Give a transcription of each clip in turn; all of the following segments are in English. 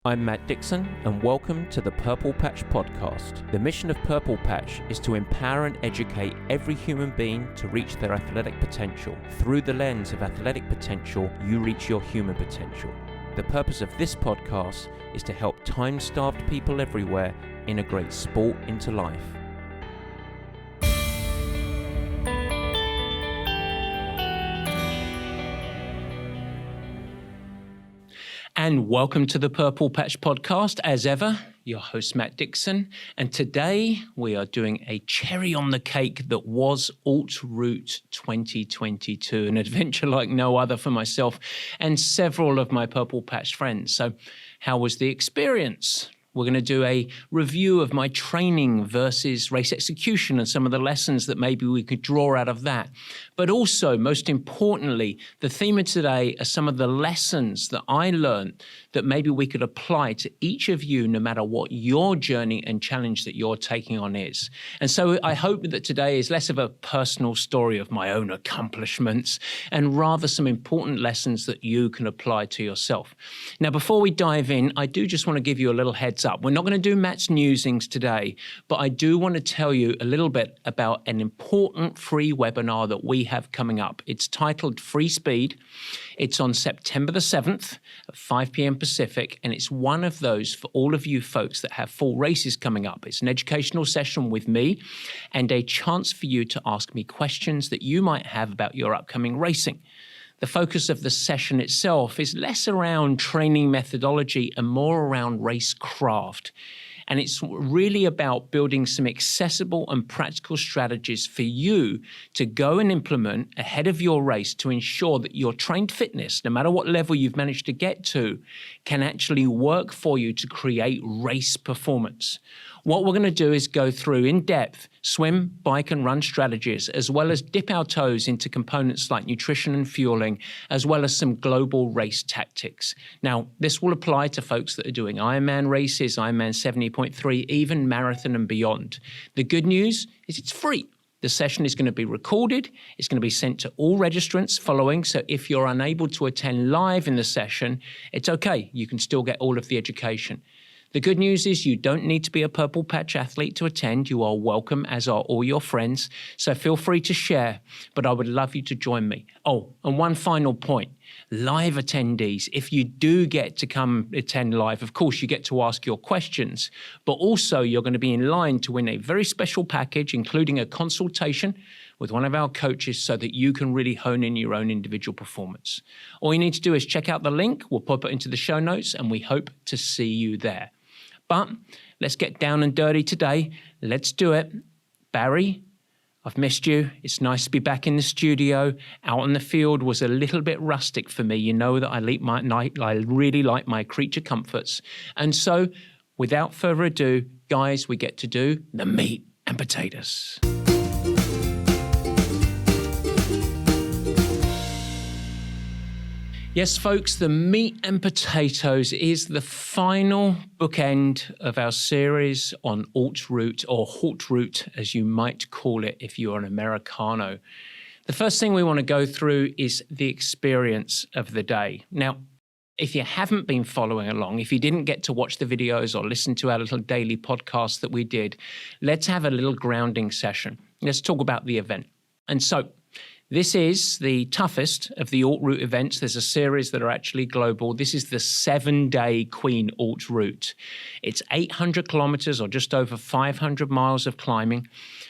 I'm Matt Dixon, and welcome to the Purple Patch Podcast. The mission of Purple Patch is to empower and educate every human being to reach their athletic potential. Through the lens of athletic potential, you reach your human potential. The purpose of this podcast is to help time-starved people everywhere integrate sport into life. And welcome to the Purple Patch Podcast. As ever, your host, Matt Dixon. And today we are doing a cherry on the cake that was Haute Route 2022, an adventure like no other for myself and several of my Purple Patch friends. So how was the experience? We're going to do a review of my training versus race execution and some of the lessons that maybe we could draw out of that. But also, most importantly, the theme of today are some of the lessons that I learned that maybe we could apply to each of you, no matter what your journey and challenge that you're taking on is. And so I hope that today is less of a personal story of my own accomplishments and rather some important lessons that you can apply to yourself. Now, before we dive in, I do just want to give you a little heads up. We're not going to do Matt's musings today, but I do want to tell you a little bit about an important free webinar that we have coming up. It's titled Free Speed. It's on September the 7th at 5 p.m. Pacific, and it's one of those for all of you folks that have full races coming up. It's an educational session with me and a chance for you to ask me questions that you might have about your upcoming racing. The focus of the session itself is less around training methodology and more around race craft. And it's really about building some accessible and practical strategies for you to go and implement ahead of your race to ensure that your trained fitness, no matter what level you've managed to get to, can actually work for you to create race performance. What we're going to do is go through in depth swim, bike and run strategies, as well as dip our toes into components like nutrition and fueling, as well as some global race tactics. Now, this will apply to folks that are doing Ironman races, Ironman 70.3, even marathon and beyond. The good news is it's free. The session is going to be recorded. It's going to be sent to all registrants following. So if you're unable to attend live in the session, it's okay. You can still get all of the education. The good news is you don't need to be a Purple Patch athlete to attend. You are welcome, as are all your friends. So feel free to share, but I would love you to join me. Oh, and one final point. Live attendees, if you do get to come attend live, of course, you get to ask your questions, but also you're going to be in line to win a very special package, including a consultation with one of our coaches so that you can really hone in your own individual performance. All you need to do is check out the link. We'll pop it into the show notes, and we hope to see you there. But let's get down and dirty today. Let's do it. Barry, I've missed you. It's nice to be back in the studio. Out in the field was a little bit rustic for me. You know that I really like my creature comforts. And so, without further ado, guys, we get to do the meat and potatoes. Yes, folks, the meat and potatoes is the final bookend of our series on Haute Route, or Haute Route, as you might call it if you're an Americano. The first thing we want to go through is the experience of the day. Now, if you haven't been following along, if you didn't get to watch the videos or listen to our little daily podcast that we did, let's have a little grounding session. Let's talk about the event. And so, this is the toughest of the Haute Route events. There's a series that are actually global. This is the 7-day Queen Haute Route. It's 800 kilometers or just over 500 miles of climbing,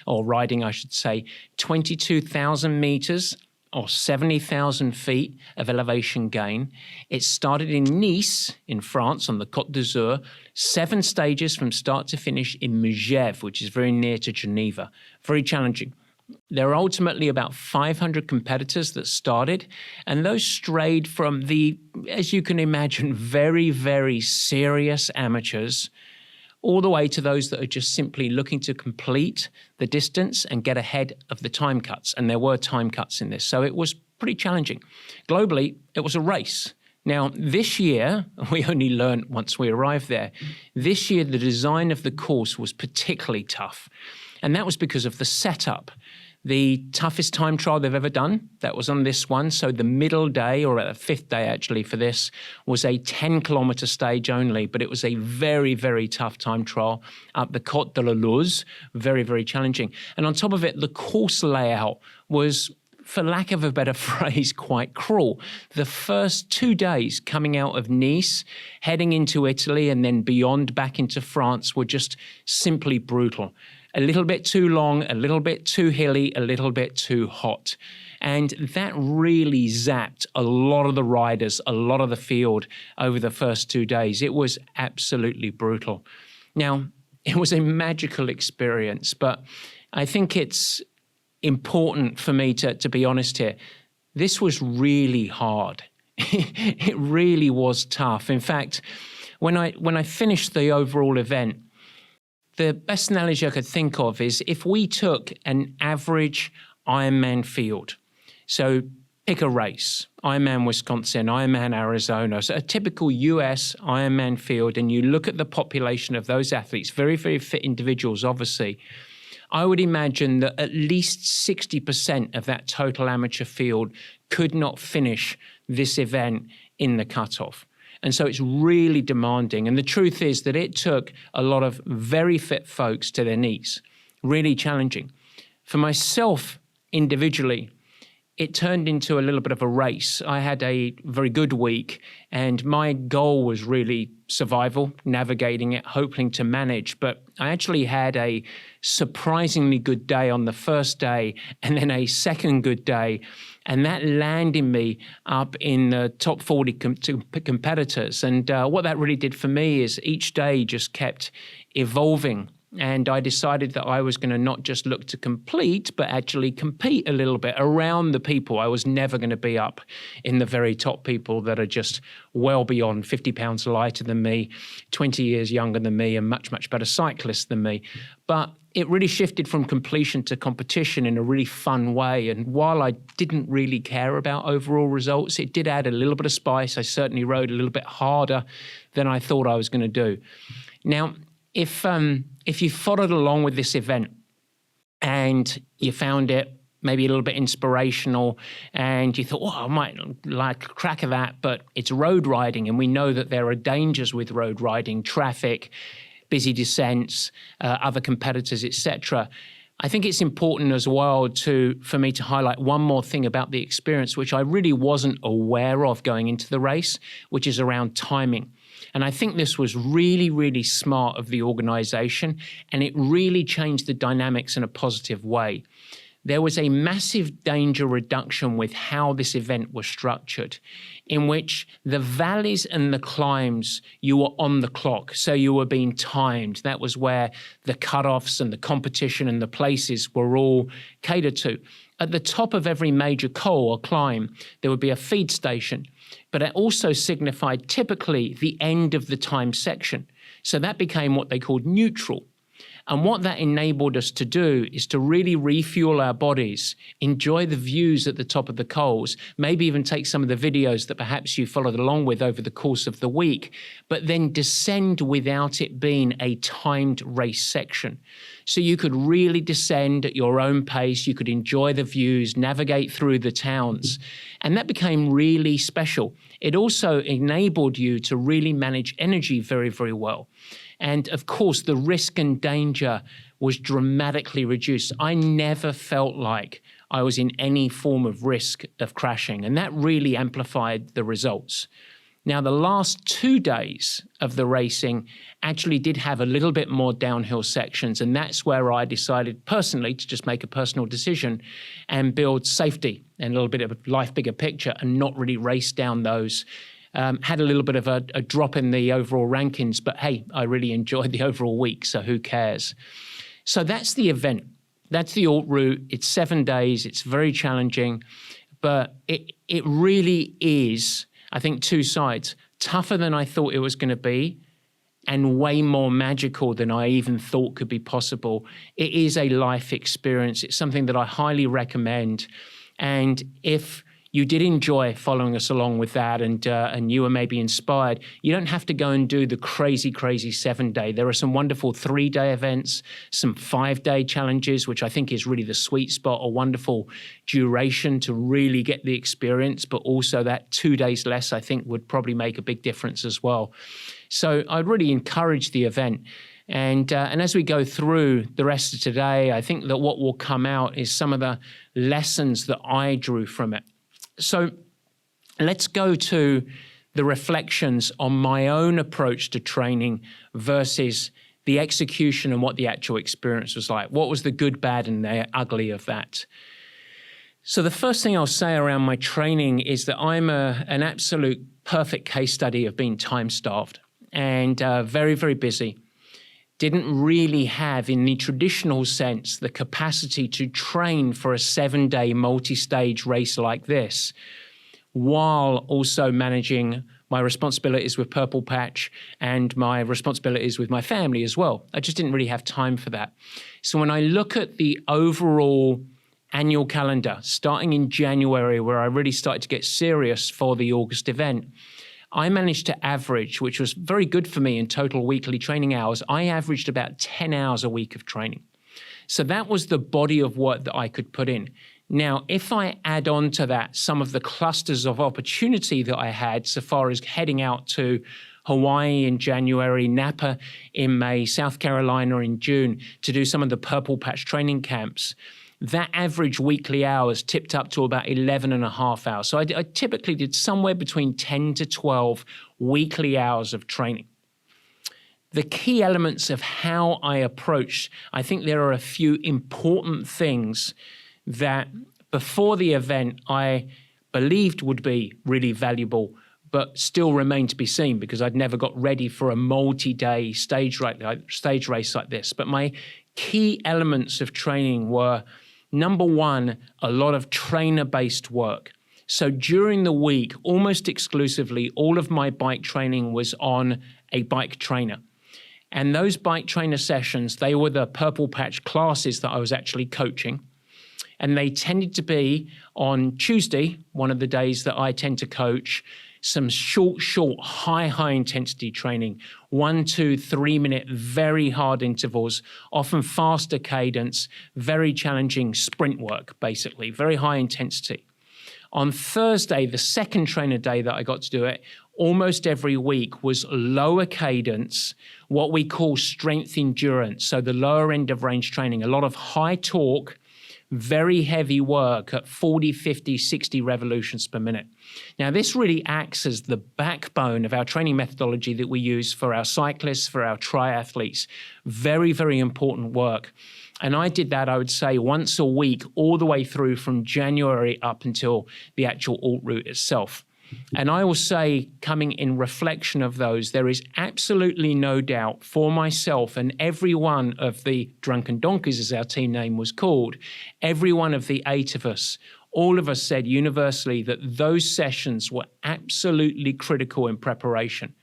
or riding, I should say, 22,000 meters or 70,000 feet of elevation gain. It started in Nice in France on the Côte d'Azur, 7 stages from start to finish in Megève, which is very near to Geneva. Very challenging. There are ultimately about 500 competitors that started, and those strayed from the, as you can imagine, very, very serious amateurs, all the way to those that are just simply looking to complete the distance and get ahead of the time cuts. And there were time cuts in this, so it was pretty challenging. Globally, it was a race. Now, this year, we only learned once we arrived there, this year the design of the course was particularly tough. And that was because of the setup. The toughest time trial they've ever done, that was on this one. So the middle day, or the fifth day actually for this, was a 10-kilometer stage only, but it was a very, very tough time trial up the Côte de la Loze, very, very challenging. And on top of it, the course layout was, for lack of a better phrase, quite cruel. The first 2 days coming out of Nice, heading into Italy, and then beyond back into France were just simply brutal. A little bit too long, a little bit too hilly, a little bit too hot. And that really zapped a lot of the riders, a lot of the field over the first 2 days. It was absolutely brutal. Now, it was a magical experience, but I think it's important for me to be honest here. This was really hard. It really was tough. In fact, when I finished the overall event, the best analogy I could think of is if we took an average Ironman field, so pick a race, Ironman Wisconsin, Ironman Arizona, so a typical US Ironman field, and you look at the population of those athletes, very, very fit individuals, obviously, I would imagine that at least 60% of that total amateur field could not finish this event in the cutoff. And so it's really demanding. And the truth is that it took a lot of very fit folks to their knees, really challenging. For myself individually, it turned into a little bit of a race. I had a very good week, and my goal was really survival, navigating it, hoping to manage. But I actually had a surprisingly good day on the first day, and then a second good day, and that landed me up in the top 40 competitors. And what that really did for me is each day just kept evolving. And I decided that I was going to not just look to complete, but actually compete a little bit around the people. I was never going to be up in the very top people that are just well beyond 50 pounds lighter than me, 20 years younger than me, and much, much better cyclists than me. But it really shifted from completion to competition in a really fun way. And while I didn't really care about overall results, it did add a little bit of spice. I certainly rode a little bit harder than I thought I was going to do. Now, if you followed along with this event and you found it maybe a little bit inspirational and you thought, I might like a crack of that, but it's road riding, and we know that there are dangers with road riding, traffic, busy descents, other competitors, etc. I think it's important as well for me to highlight one more thing about the experience, which I really wasn't aware of going into the race, which is around timing. And I think this was really, really smart of the organization, and it really changed the dynamics in a positive way. There was a massive danger reduction with how this event was structured, in which the valleys and the climbs, you were on the clock, so you were being timed. That was where the cutoffs and the competition and the places were all catered to. At the top of every major col or climb, there would be a feed station, but it also signified typically the end of the time section. So that became what they called neutral. And what that enabled us to do is to really refuel our bodies, enjoy the views at the top of the cols, maybe even take some of the videos that perhaps you followed along with over the course of the week, but then descend without it being a timed race section. So you could really descend at your own pace, you could enjoy the views, navigate through the towns, and that became really special. It also enabled you to really manage energy very, very well. And of course, the risk and danger was dramatically reduced. I never felt like I was in any form of risk of crashing, and that really amplified the results. Now, the last 2 days of the racing actually did have a little bit more downhill sections, and that's where I decided personally to just make a personal decision and build safety and a little bit of a life bigger picture and not really race down those. Had a little bit of a drop in the overall rankings, but hey, I really enjoyed the overall week, so who cares? So that's the event. That's the Haute Route. It's 7 days. It's very challenging, but it really is, I think, two sides. Tougher than I thought it was going to be, and way more magical than I even thought could be possible. It is a life experience. It's something that I highly recommend. And if you did enjoy following us along with that, and you were maybe inspired, you don't have to go and do the crazy 7-day. There are some wonderful 3-day events, some 5-day challenges, which I think is really the sweet spot, a wonderful duration to really get the experience, but also that 2 days less, I think, would probably make a big difference as well. So I'd really encourage the event. And as we go through the rest of today, I think that what will come out is some of the lessons that I drew from it. So let's go to the reflections on my own approach to training versus the execution and what the actual experience was like. What was the good, bad, and the ugly of that? So the first thing I'll say around my training is that I'm an absolute perfect case study of being time-starved and very, very busy. Didn't really have, in the traditional sense, the capacity to train for a 7-day multi-stage race like this, while also managing my responsibilities with Purple Patch and my responsibilities with my family as well. I just didn't really have time for that. So when I look at the overall annual calendar, starting in January, where I really started to get serious for the August event, I managed to average, which was very good for me in total weekly training hours, I averaged about 10 hours a week of training. So that was the body of work that I could put in. Now, if I add on to that some of the clusters of opportunity that I had so far as heading out to Hawaii in January, Napa in May, South Carolina in June to do some of the Purple Patch training camps, that average weekly hours tipped up to about 11 and a half hours. So I typically did somewhere between 10 to 12 weekly hours of training. The key elements of how I approached, I think there are a few important things that before the event I believed would be really valuable, but still remain to be seen because I'd never got ready for a multi-day stage race like this. But my key elements of training were, number one, a lot of trainer-based work. So during the week, almost exclusively, all of my bike training was on a bike trainer. And those bike trainer sessions, they were the Purple Patch classes that I was actually coaching. And they tended to be on Tuesday, one of the days that I tend to coach, some short, high intensity training, 1, 2, 3 minute, very hard intervals, often faster cadence, very challenging sprint work, basically, very high intensity. On Thursday, the second trainer day that I got to do it, almost every week was lower cadence, what we call strength endurance. So the lower end of range training, a lot of high torque, very heavy work at 40, 50, 60 revolutions per minute. Now, this really acts as the backbone of our training methodology that we use for our cyclists, for our triathletes. Very, very important work. And I did that, I would say, once a week, all the way through from January up until the actual Haute Route itself. And I will say, coming in reflection of those, there is absolutely no doubt for myself and every one of the Drunken Donkeys, as our team name was called, every one of the 8 of us, all of us said universally that those sessions were absolutely critical in preparation.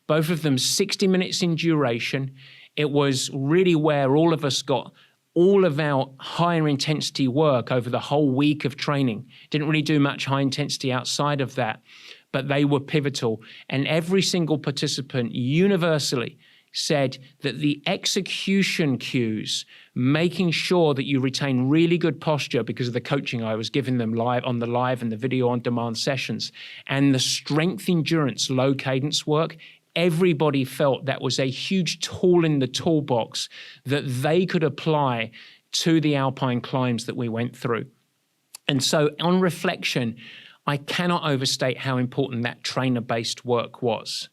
Both of them 60 minutes in duration. It was really where all of us got all of our higher intensity work over the whole week of training. Didn't really do much high intensity outside of that, but they were pivotal. And every single participant universally said that the execution cues, making sure that you retain really good posture because of the coaching I was giving them live on the live and the video on demand sessions, and the strength endurance, low cadence work, everybody felt that was a huge tool in the toolbox that they could apply to the alpine climbs that we went through. And so on reflection, I cannot overstate how important that trainer-based work was.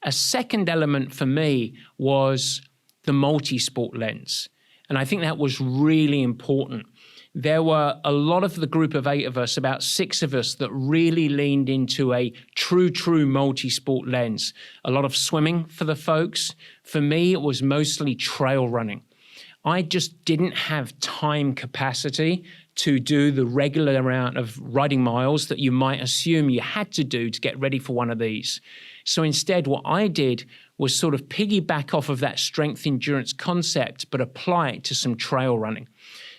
A second element for me was the multi-sport lens. And I think that was really important. There were a lot of the group of 8 of us, about 6 of us, that really leaned into a true multi-sport lens. A lot of swimming for the folks. For me, it was mostly trail running. I just didn't have time capacity to do the regular amount of riding miles that you might assume you had to do to get ready for one of these. So instead, what I did was sort of piggyback off of that strength endurance concept, but apply it to some trail running.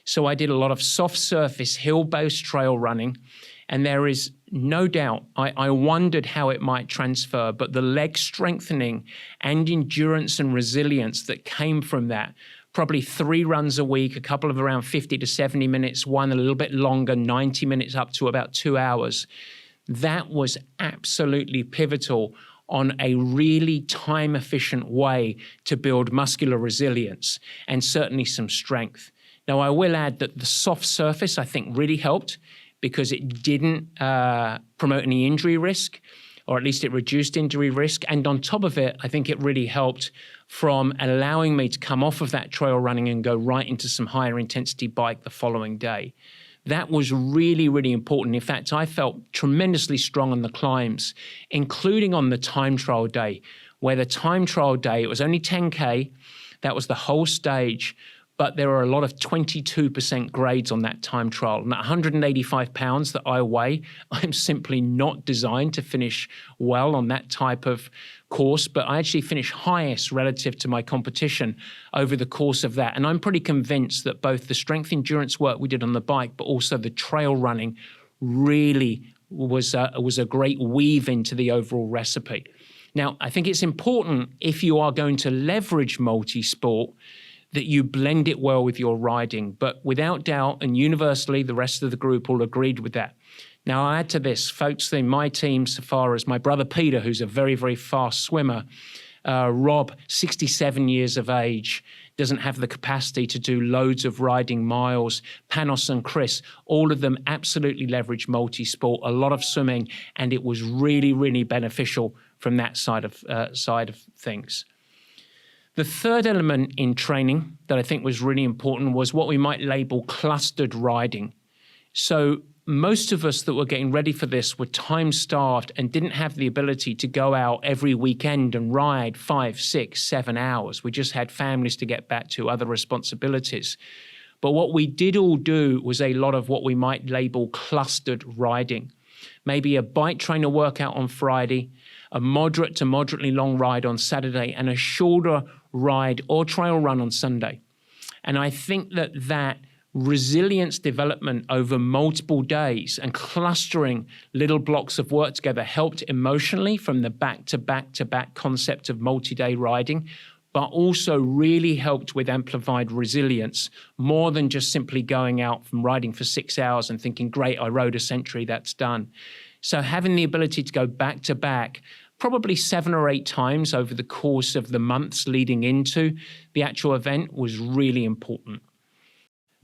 So I did a lot of soft surface, hill-based trail running, And there is no doubt, I wondered how it might transfer, but the leg strengthening and endurance and resilience that came from that, probably 3 runs a week, a couple of around 50 to 70 minutes, one a little bit longer, 90 minutes up to about 2 hours, that was absolutely pivotal on a really time-efficient way to build muscular resilience and certainly some strength. Now, I will add that the soft surface, I think, really helped because it didn't promote any injury risk, or at least it reduced injury risk. And on top of it, I think it really helped from allowing me to come off of that trail running and go right into some higher intensity bike the following day. That was really, really important. In fact, I felt tremendously strong on the climbs, including on the time trial day, where the time trial day, it was only 10K. That was the whole stage. But there are a lot of 22% grades on that time trial. And at 185 pounds that I weigh, I'm simply not designed to finish well on that type of course, but I actually finished highest relative to my competition over the course of that. And I'm pretty convinced that both the strength endurance work we did on the bike, but also the trail running really was a great weave into the overall recipe. Now, I think it's important if you are going to leverage multi-sport that you blend it well with your riding. But without doubt, and universally, the rest of the group all agreed with that. Now, I add to this, folks in my team, so far as my brother Peter, who's a very, very fast swimmer, Rob, 67 years of age, doesn't have the capacity to do loads of riding miles. Panos and Chris, all of them absolutely leverage multi-sport, a lot of swimming, and it was really, really beneficial from that side of things. The third element in training that I think was really important was what we might label clustered riding. So most of us that were getting ready for this were time-starved and didn't have the ability to go out every weekend and ride 5, 6, 7 hours. We just had families to get back to, other responsibilities. But what we did all do was a lot of what we might label clustered riding. Maybe a bike trainer workout on Friday, a moderate to moderately long ride on Saturday, and a shorter ride or trail run on Sunday. And I think that resilience development over multiple days and clustering little blocks of work together helped emotionally from the back-to-back-to-back concept of multi-day riding, but also really helped with amplified resilience, more than just simply going out from riding for 6 hours and thinking, great, I rode a century, that's done. So having the ability to go back-to-back, probably 7 or 8 times over the course of the months leading into the actual event was really important.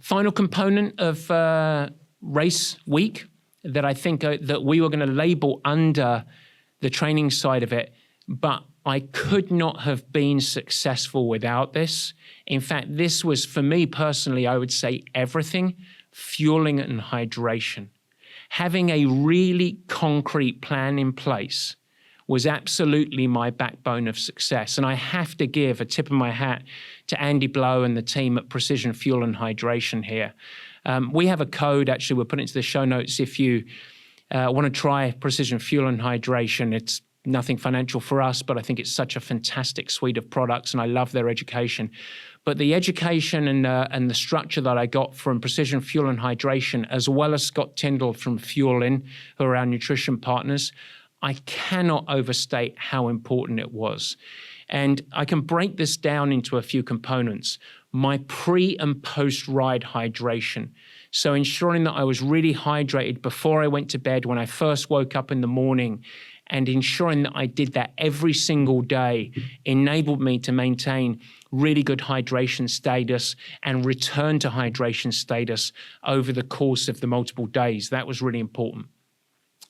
Final component of race week that I think that we were going to label under the training side of it, but I could not have been successful without this. In fact, this was, for me personally, I would say everything, fueling and hydration. Having a really concrete plan in place was absolutely my backbone of success. And I have to give a tip of my hat to Andy Blow and the team at Precision Fuel and Hydration here. We have a code, actually, we'll put it into the show notes if you want to try Precision Fuel and Hydration. It's nothing financial for us, but I think it's such a fantastic suite of products, and I love their education. But the education and the structure that I got from Precision Fuel and Hydration, as well as Scott Tyndall from Fuel In, who are our nutrition partners, I cannot overstate how important it was. And I can break this down into a few components. My pre and post ride hydration. So ensuring that I was really hydrated before I went to bed, when I first woke up in the morning, and ensuring that I did that every single day enabled me to maintain really good hydration status and return to hydration status over the course of the multiple days. That was really important.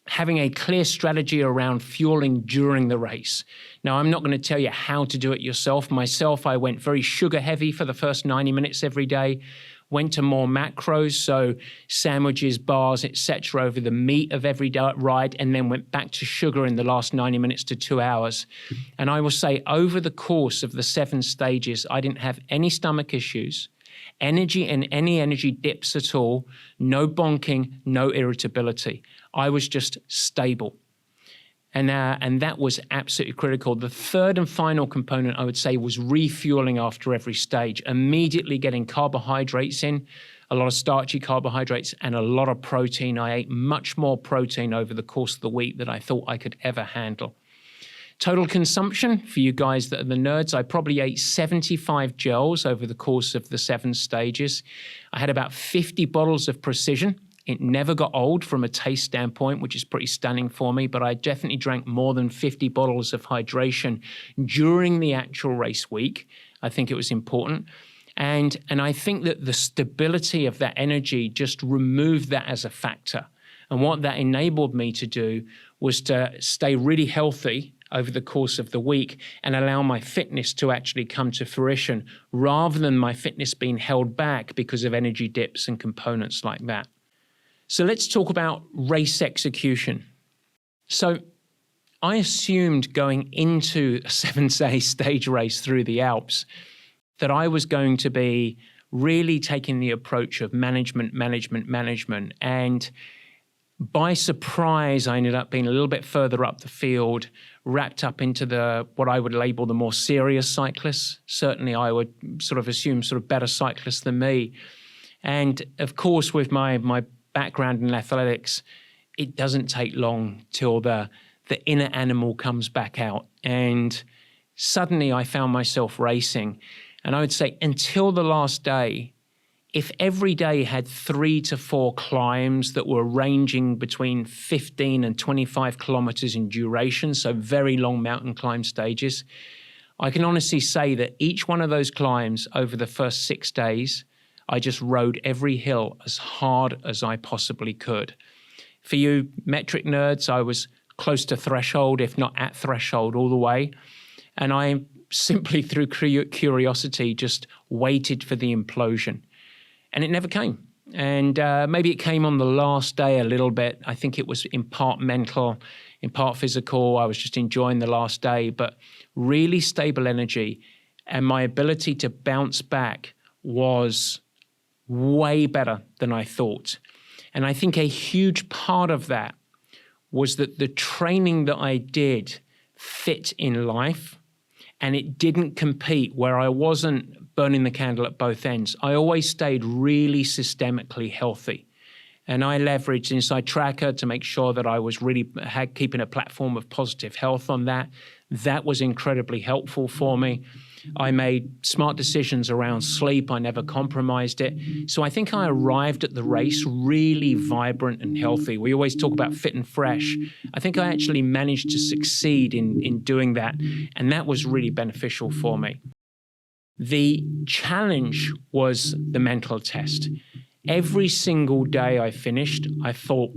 Having a clear strategy around fueling during the race. Now, I'm not going to tell you how to do it yourself. Myself, I went very sugar heavy for the first 90 minutes every day, went to more macros, so sandwiches, bars, etc., over the meat of every ride, and then went back to sugar in the last 90 minutes to 2 hours. And I will say, over the course of the 7 stages, I didn't have any stomach issues, energy and any energy dips at all, no bonking, no irritability. I was just stable. And that was absolutely critical. The third and final component, I would say, was refueling after every stage, immediately getting carbohydrates in a lot of starchy carbohydrates, and a lot of protein. I ate much more protein over the course of the week than I thought I could ever handle. Total consumption, for you guys that are the nerds, I probably ate 75 gels over the course of the 7 stages. I had about 50 bottles of Precision. It never got old from a taste standpoint, which is pretty stunning for me, but I definitely drank more than 50 bottles of hydration during the actual race week. I think it was important. And I think that the stability of that energy just removed that as a factor. And what that enabled me to do was to stay really healthy over the course of the week and allow my fitness to actually come to fruition rather than my fitness being held back because of energy dips and components like that. So let's talk about race execution. So I assumed going into a 7-day stage race through the Alps that I was going to be really taking the approach of management. And by surprise, I ended up being a little bit further up the field, wrapped up into what I would label the more serious cyclists. Certainly, I would sort of assume sort of better cyclists than me. And of course, with my background in athletics, it doesn't take long till the inner animal comes back out. And suddenly I found myself racing. And I would say until the last day, if every day had 3 to 4 climbs that were ranging between 15 and 25 kilometers in duration, so very long mountain climb stages, I can honestly say that each one of those climbs over the first 6 days, I just rode every hill as hard as I possibly could. For you metric nerds, I was close to threshold, if not at threshold all the way. And I simply, through curiosity, just waited for the implosion. And it never came. And maybe it came on the last day a little bit. I think it was in part mental, in part physical. I was just enjoying the last day, but really stable energy. And my ability to bounce back was way better than I thought. And I think a huge part of that was that the training that I did fit in life, and it didn't compete where I wasn't burning the candle at both ends. I always stayed really systemically healthy. And I leveraged Inside Tracker to make sure that I was really keeping a platform of positive health on that. That was incredibly helpful for me. I made smart decisions around sleep. I never compromised it. So I think I arrived at the race really vibrant and healthy. We always talk about fit and fresh. I think I actually managed to succeed in doing that. And that was really beneficial for me. The challenge was the mental test. Every single day I finished, I thought,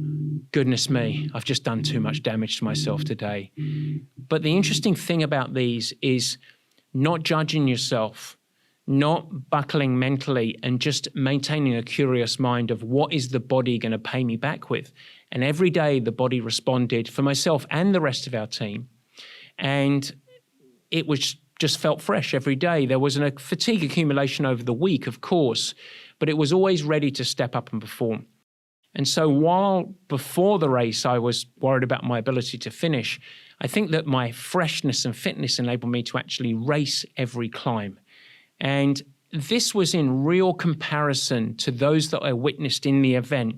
goodness me, I've just done too much damage to myself today. But the interesting thing about these is not judging yourself, not buckling mentally, and just maintaining a curious mind of what is the body going to pay me back with. And every day the body responded for myself and the rest of our team. And it was just felt fresh every day. There was a fatigue accumulation over the week, of course, but it was always ready to step up and perform. And so while before the race I was worried about my ability to finish, I think that my freshness and fitness enabled me to actually race every climb. And this was in real comparison to those that I witnessed in the event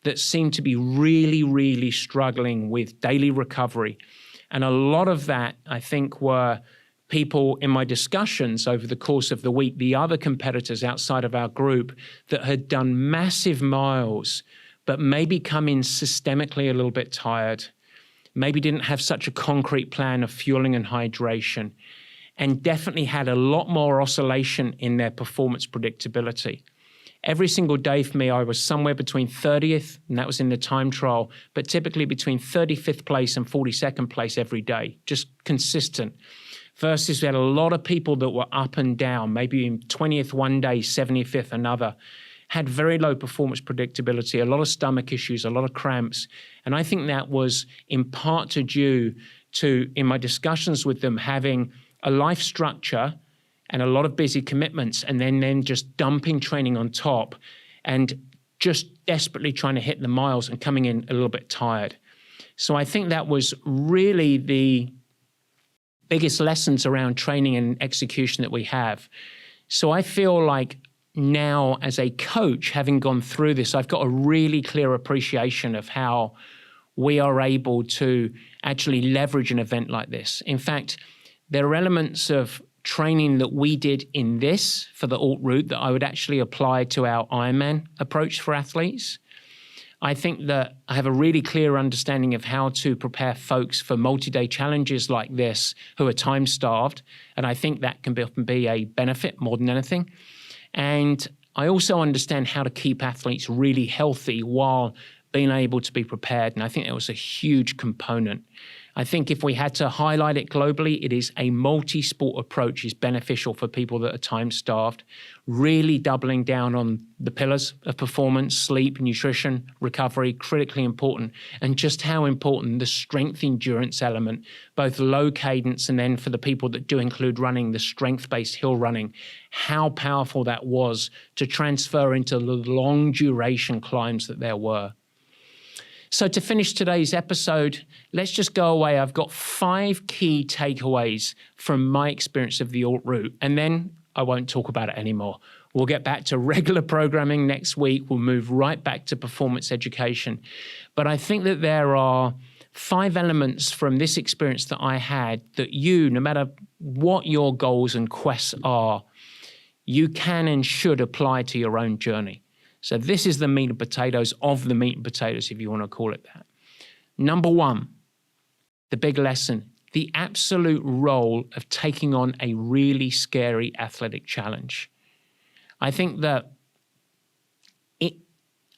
that seemed to be really, really struggling with daily recovery. And a lot of that, I think, were people in my discussions over the course of the week, the other competitors outside of our group that had done massive miles, but maybe come in systemically a little bit tired, maybe didn't have such a concrete plan of fueling and hydration, and definitely had a lot more oscillation in their performance predictability. Every single day for me, I was somewhere between 30th, and that was in the time trial, but typically between 35th place and 42nd place every day, just consistent. Versus we had a lot of people that were up and down, maybe in 20th one day, 75th another, had very low performance predictability, a lot of stomach issues, a lot of cramps. And I think that was in part due to, in my discussions with them, having a life structure and a lot of busy commitments, and then just dumping training on top and just desperately trying to hit the miles and coming in a little bit tired. So I think that was really the biggest lessons around training and execution that we have. So I feel like now as a coach, having gone through this, I've got a really clear appreciation of how we are able to actually leverage an event like this. In fact, there are elements of training that we did in this for the Haute Route that I would actually apply to our Ironman approach for athletes. I think that I have a really clear understanding of how to prepare folks for multi-day challenges like this who are time-starved, and I think that can be a benefit more than anything. And I also understand how to keep athletes really healthy while being able to be prepared, and I think that was a huge component. I think if we had to highlight it globally, it is a multi-sport approach is beneficial for people that are time-starved, really doubling down on the pillars of performance, sleep, nutrition, recovery, critically important, and just how important the strength endurance element, both low cadence and then for the people that do include running, the strength-based hill running, how powerful that was to transfer into the long duration climbs that there were. So to finish today's episode, let's just go away. I've got 5 key takeaways from my experience of the Haute Route, and then I won't talk about it anymore. We'll get back to regular programming next week. We'll move right back to performance education. But I think that there are 5 elements from this experience that I had that you, no matter what your goals and quests are, you can and should apply to your own journey. So this is the meat and potatoes of the meat and potatoes, if you want to call it that. Number 1, the big lesson, the absolute role of taking on a really scary athletic challenge. I think that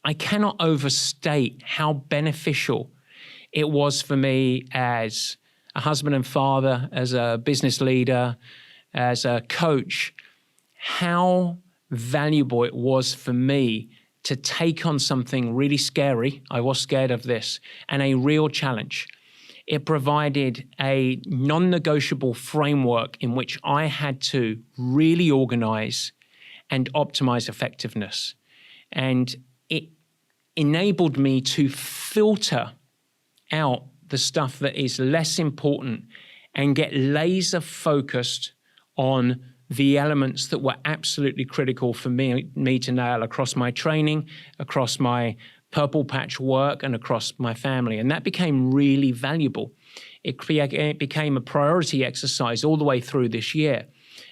I cannot overstate how beneficial it was for me as a husband and father, as a business leader, as a coach, how valuable it was for me to take on something really scary. I was scared of this, and a real challenge. It provided a non-negotiable framework in which I had to really organize and optimize effectiveness. And it enabled me to filter out the stuff that is less important and get laser focused on the elements that were absolutely critical for me to nail across my training, across my purple patch work, and across my family. And that became really valuable. It became a priority exercise all the way through this year.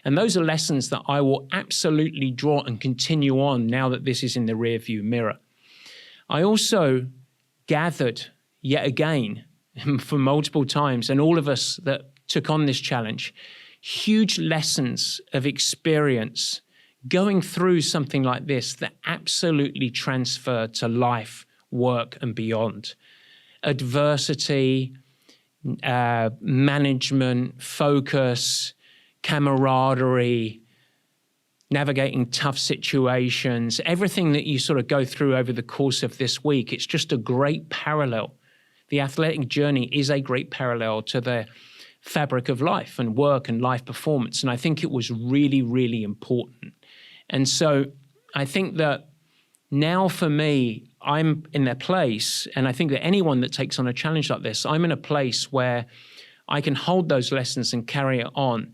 And those are lessons that I will absolutely draw and continue on now that this is in the rearview mirror. I also gathered yet again for multiple times, and all of us that took on this challenge, huge lessons of experience going through something like this that absolutely transfer to life, work, and beyond. Adversity, management, focus, camaraderie, navigating tough situations, everything that you sort of go through over the course of this week. It's just a great parallel. The athletic journey is a great parallel to the fabric of life and work and life performance. And I think it was really, really important. And so I think that now for me, I'm in a place, and I think that anyone that takes on a challenge like this, I'm in a place where I can hold those lessons and carry it on.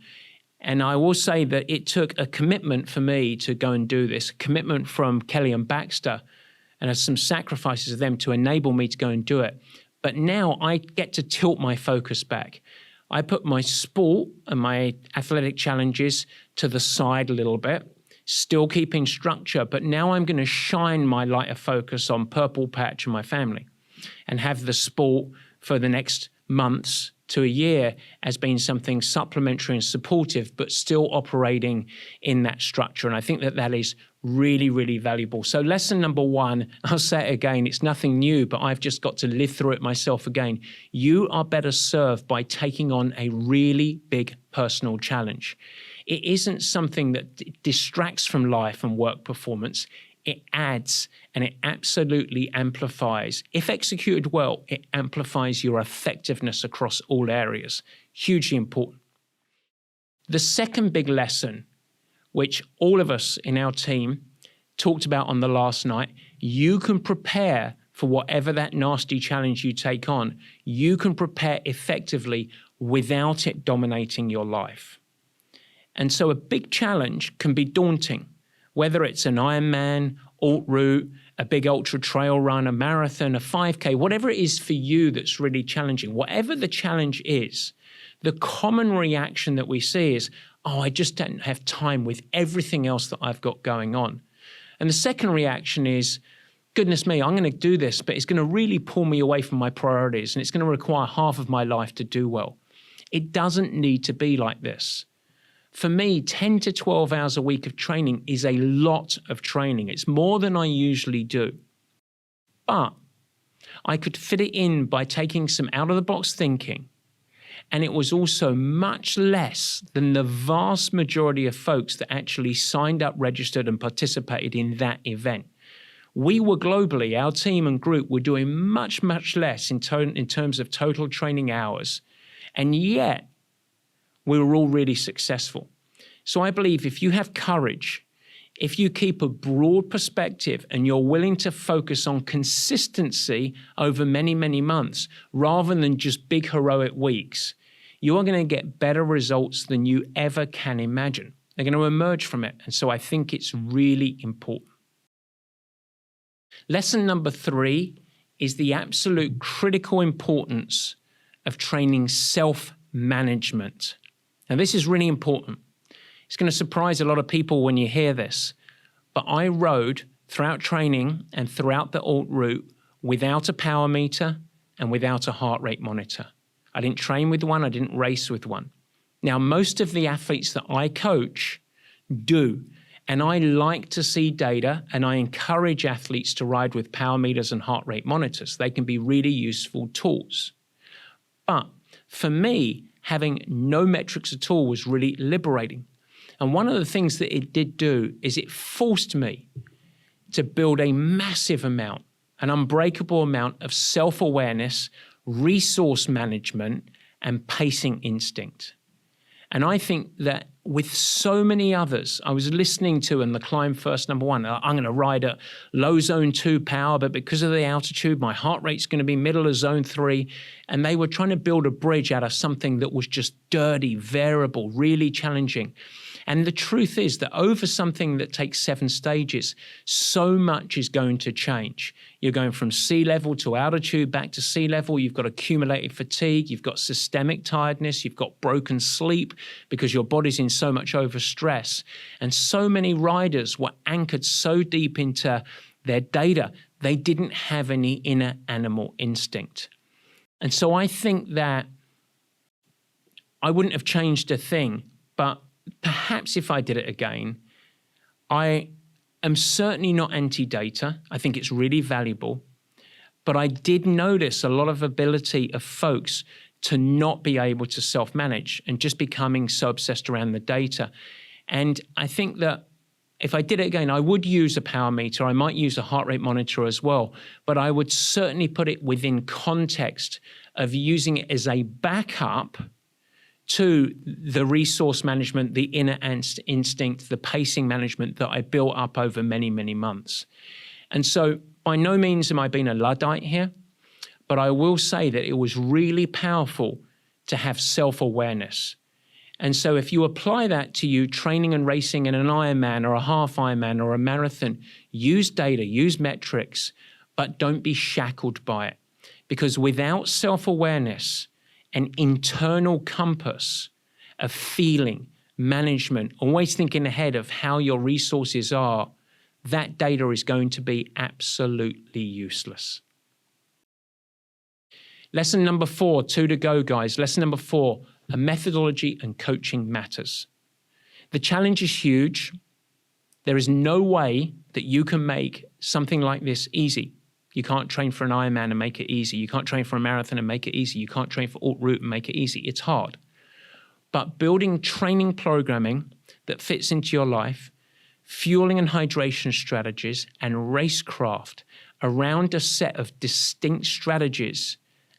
And I will say that it took a commitment for me to go and do this, a commitment from Kelly and Baxter, and some sacrifices of them to enable me to go and do it. But now I get to tilt my focus back. I put my sport and my athletic challenges to the side a little bit, still keeping structure, but now I'm going to shine my lighter focus on purple patch and my family and have the sport for the next months to a year as being something supplementary and supportive, but still operating in that structure. And I think that that is really, really valuable. So lesson number 1, I'll say it again, it's nothing new, but I've just got to live through it myself again. You are better served by taking on a really big personal challenge. It isn't something that distracts from life and work performance. It adds and it absolutely amplifies. If executed well, it amplifies your effectiveness across all areas. Hugely important. The second big lesson, which all of us in our team talked about on the last night, you can prepare for whatever that nasty challenge you take on. You can prepare effectively without it dominating your life. And so a big challenge can be daunting. whether it's an Ironman, Haute Route, a big ultra trail run, a marathon, a 5K, whatever it is for you that's really challenging, whatever the challenge is, the common reaction that we see is, oh, I just don't have time with everything else that I've got going on. And the second reaction is, goodness me, I'm going to do this, but it's going to really pull me away from my priorities and it's going to require half of my life to do well. It doesn't need to be like this. For me, 10 to 12 hours a week of training is a lot of training. It's more than I usually do. But I could fit it in by taking some out-of-the-box thinking. And it was also much less than the vast majority of folks that actually signed up, registered, and participated in that event. We were globally, our team and group were doing much, much less in terms of total training hours. And yet, we were all really successful. So I believe if you have courage, if you keep a broad perspective and you're willing to focus on consistency over many, many months, rather than just big heroic weeks, you are going to get better results than you ever can imagine. They're going to emerge from it. And so I think it's really important. Lesson number 3 is the absolute critical importance of training self-management. Now, this is really important. It's going to surprise a lot of people when you hear this, but I rode throughout training and throughout the Haute Route without a power meter and without a heart rate monitor. I didn't train with one, I didn't race with one. Now, most of the athletes that I coach do, and I like to see data, and I encourage athletes to ride with power meters and heart rate monitors. They can be really useful tools. But for me, having no metrics at all was really liberating. And one of the things that it did do is it forced me to build a massive amount, an unbreakable amount of self-awareness, resource management, and pacing instinct. And I think that with so many others, I was listening to in the Climb First #1, I'm going to ride at low zone 2 power, but because of the altitude, my heart rate's going to be middle of zone 3. And they were trying to build a bridge out of something that was just dirty, variable, really challenging. And the truth is that over something that takes 7 stages, so much is going to change. You're going from sea level to altitude, back to sea level. You've got accumulated fatigue. You've got systemic tiredness. You've got broken sleep because your body's in so much overstress. And so many riders were anchored so deep into their data, they didn't have any inner animal instinct. And so I think that I wouldn't have changed a thing, but perhaps if I did it again, I am certainly not anti-data. I think it's really valuable. But I did notice a lot of ability of folks to not be able to self-manage and just becoming so obsessed around the data. And I think that if I did it again, I would use a power meter. I might use a heart rate monitor as well. But I would certainly put it within context of using it as a backup to the resource management, the inner instinct, the pacing management that I built up over many, many months. And so by no means am I being a Luddite here, but I will say that it was really powerful to have self-awareness. And so if you apply that to you training and racing in an Ironman or a half Ironman or a marathon, use data, use metrics, but don't be shackled by it. Because without self-awareness, an internal compass of feeling, management, always thinking ahead of how your resources are, that data is going to be absolutely useless. Lesson number 4, 2 to go, guys. Lesson number 4, a methodology and coaching matters. The challenge is huge. There is no way that you can make something like this easy. You can't train for an Ironman and make it easy. You can't train for a marathon and make it easy. You can't train for Haute Route and make it easy. It's hard. But building training programming that fits into your life, fueling and hydration strategies, and racecraft around a set of distinct strategies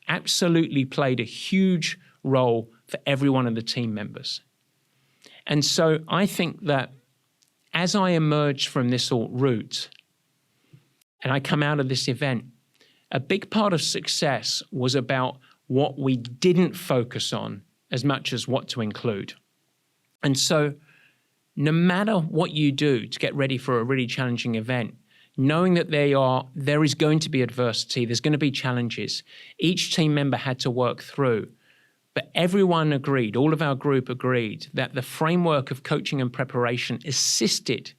absolutely played a huge role for every one of the team members. And so I think that as I emerged from this Haute Route, and I come out of this event, a big part of success was about what we didn't focus on as much as what to include. And so no matter what you do to get ready for a really challenging event, knowing that there is going to be adversity, there's going to be challenges, each team member had to work through. But everyone agreed, all of our group agreed, that the framework of coaching and preparation assisted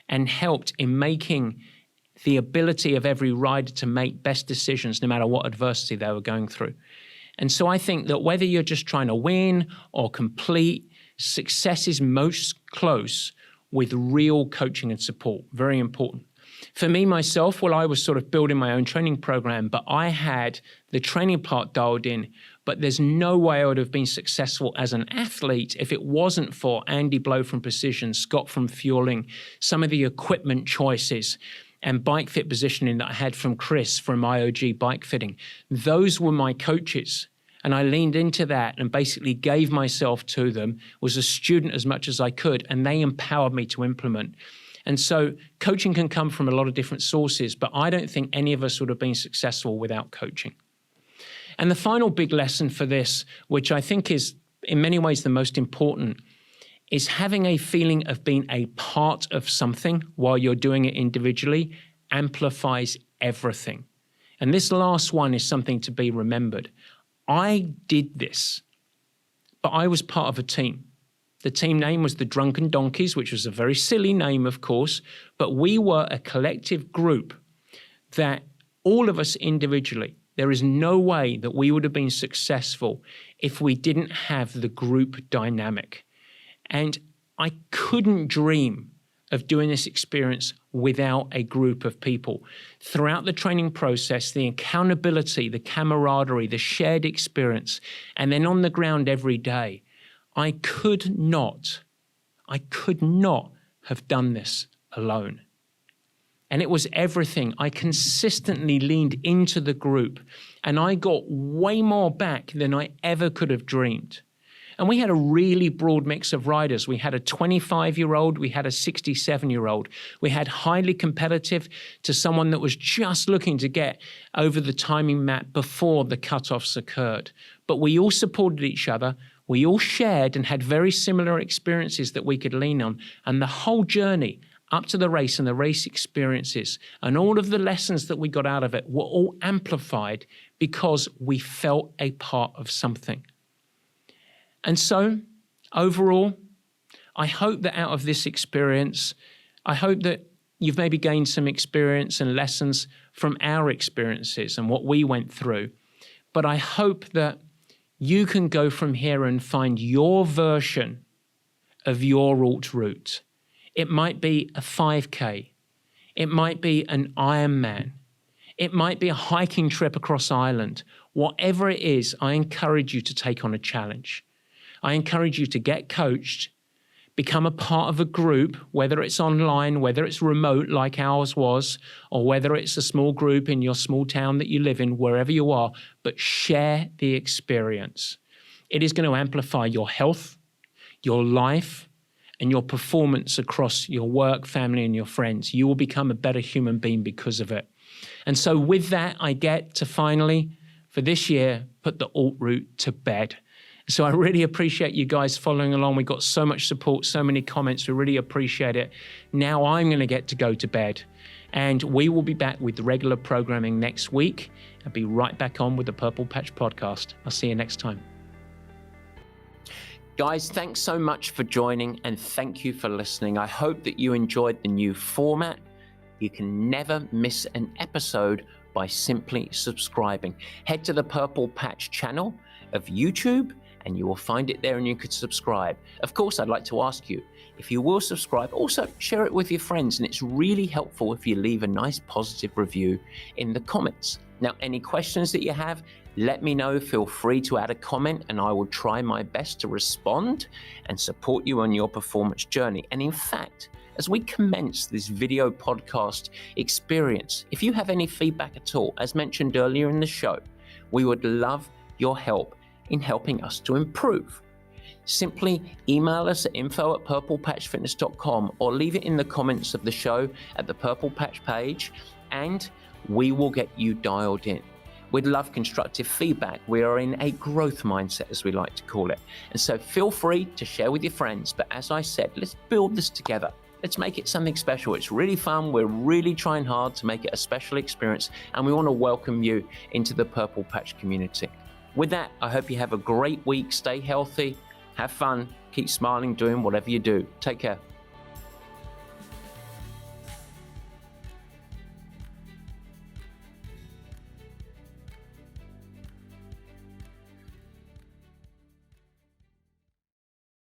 and helped in making the ability of every rider to make best decisions no matter what adversity they were going through. And so I think that whether you're just trying to win or complete, success is most close with real coaching and support. Very important. For me, myself, I was sort of building my own training program, but I had the training part dialed in. But there's no way I would have been successful as an athlete if it wasn't for Andy Blow from Precision, Scott from Fueling, some of the equipment choices and bike fit positioning that I had from Chris from IOG Bike Fitting. Those were my coaches. And I leaned into that and basically gave myself to them, was a student as much as I could, and they empowered me to implement. And so coaching can come from a lot of different sources, but I don't think any of us would have been successful without coaching. And the final big lesson for this, which I think is in many ways the most important, is having a feeling of being a part of something while you're doing it individually amplifies everything. And this last one is something to be remembered. I did this, but I was part of a team. The team name was the Drunken Donkeys, which was a very silly name, of course, but we were a collective group that all of us individually, there is no way that we would have been successful if we didn't have the group dynamic. And I couldn't dream of doing this experience without a group of people. Throughout the training process, the accountability, the camaraderie, the shared experience, and then on the ground every day, I could not have done this alone. And it was everything. I consistently leaned into the group, and I got way more back than I ever could have dreamed. And we had a really broad mix of riders. We had a 25-year-old, we had a 67-year-old. We had highly competitive to someone that was just looking to get over the timing map before the cutoffs occurred. But we all supported each other. We all shared and had very similar experiences that we could lean on. And the whole journey up to the race and the race experiences and all of the lessons that we got out of it were all amplified because we felt a part of something. And so, overall, I hope that out of this experience, I hope that you've maybe gained some experience and lessons from our experiences and what we went through. But I hope that you can go from here and find your version of your Haute Route. It might be a 5K. It might be an Ironman. It might be a hiking trip across Ireland. Whatever it is, I encourage you to take on a challenge. I encourage you to get coached, become a part of a group, whether it's online, whether it's remote like ours was, or whether it's a small group in your small town that you live in, wherever you are, but share the experience. It is going to amplify your health, your life, and your performance across your work, family, and your friends. You will become a better human being because of it. And so with that, I get to finally, for this year, put the Haute Route to bed. So I really appreciate you guys following along. We got so much support, so many comments. We really appreciate it. Now I'm going to get to go to bed. And we will be back with regular programming next week. I'll be right back on with the Purple Patch podcast. I'll see you next time. Guys, thanks so much for joining and thank you for listening. I hope that you enjoyed the new format. You can never miss an episode by simply subscribing. Head to the Purple Patch channel of YouTube and you will find it there and you could subscribe. Of course, I'd like to ask you, if you will subscribe, also share it with your friends. And it's really helpful if you leave a nice positive review in the comments. Now, any questions that you have, let me know. Feel free to add a comment and I will try my best to respond and support you on your performance journey. And in fact, as we commence this video podcast experience, if you have any feedback at all, as mentioned earlier in the show, we would love your help in helping us to improve. Simply email us at info@purplepatchfitness.com or leave it in the comments of the show at the Purple Patch page and we will get you dialed in. We'd love constructive feedback. We are in a growth mindset, as we like to call it. And so feel free to share with your friends. But as I said, let's build this together. Let's make it something special. It's really fun. We're really trying hard to make it a special experience, and we want to welcome you into the Purple Patch community. With that, I hope you have a great week. Stay healthy, have fun, keep smiling, doing whatever you do. Take care.